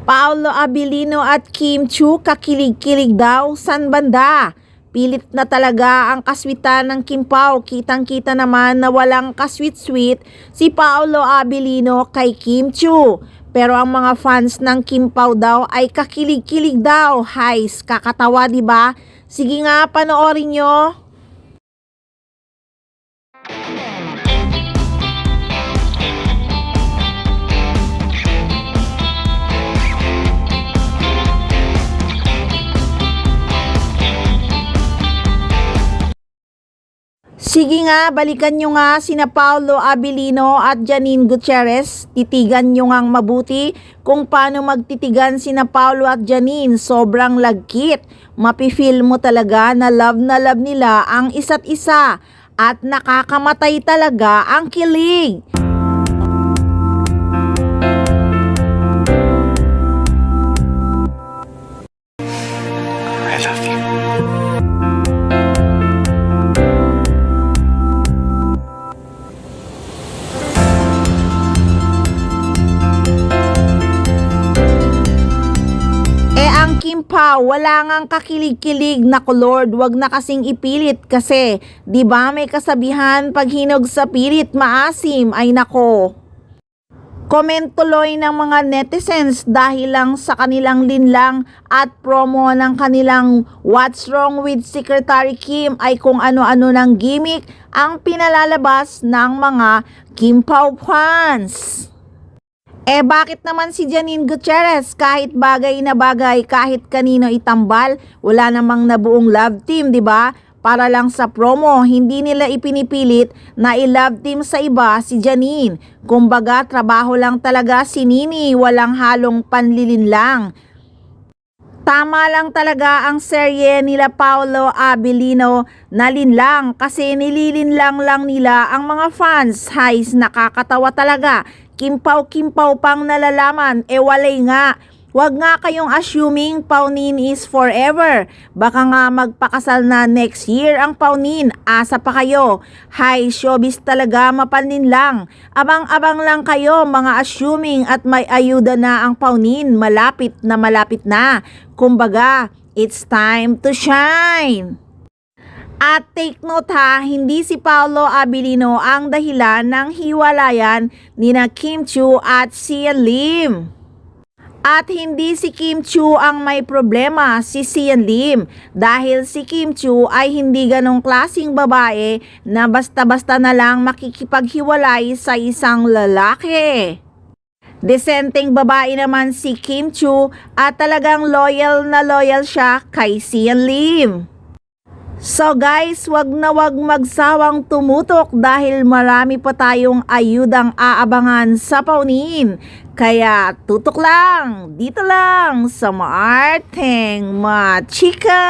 Paolo Abilino at Kim Chiu kakilig-kilig daw san banda. Pilit na talaga ang kaswitan ng Kim Pao. Kitang-kita naman na walang kaswit-swit si Paolo Abilino kay Kim Chiu. Pero ang mga fans ng Kim Pao daw ay kakilig-kilig daw. Hays, kakatawa 'di ba? Sige nga, panoorin nyo. Sige nga, balikan nyo nga sina Paolo Abilino at Janine Gutierrez. Titigan nyo ngang mabuti kung paano magtitigan sina Paolo at Janine. Sobrang lagkit. Mapifeel mo talaga na love nila ang isa't isa. At nakakamatay talaga ang kilig. I love you. Ang Kim Pao, wala ngang kakilig-kilig. Naku Lord, wag na kasing ipilit kasi, di ba may kasabihan, pag hinog sa pilit, maasim. Ay nako. Comment tuloy ng mga netizens dahil lang sa kanilang linlang at promo ng kanilang What's Wrong with Secretary Kim ay kung ano-ano ng gimmick ang pinalalabas ng mga Kim Pao fans. Bakit naman si Janine Gutierrez kahit bagay na bagay, kahit kanino itambal, wala namang nabuong love team, di ba? Para lang sa promo, hindi nila ipinipilit na i-love team sa iba si Janine. Kumbaga, trabaho lang talaga si Nini, walang halong panlilinlang. Tama lang talaga ang serye nila Paolo Abilino na linlang kasi nililinlang lang nila ang mga fans. Hays, nakakatawa talaga. Kim Pao pang nalalaman, walay nga. Wag nga kayong assuming Paunin is forever. Baka nga magpakasal na next year ang Paunin. Asa pa kayo? Hay, showbiz talaga, mapanin lang. Abang-abang lang kayo mga assuming at may ayuda na ang Paunin. Malapit na. Kumbaga, it's time to shine. At take note ha, hindi si Paolo Abilino ang dahilan ng hiwalayan nina Kim Chiu at Sian Lim. At hindi si Kim Chiu ang may problema, si Sian Lim. Dahil si Kim Chiu ay hindi ganong klaseng babae na basta-basta na lang makikipaghiwalay sa isang lalaki. Desenteng babae naman si Kim Chiu at talagang loyal na loyal siya kay Sian Lim. So guys, wag na wag magsawang tumutok dahil marami pa tayong ayudang aabangan sa Paunin. Kaya tutok lang, dito lang sa Maarteng Machika!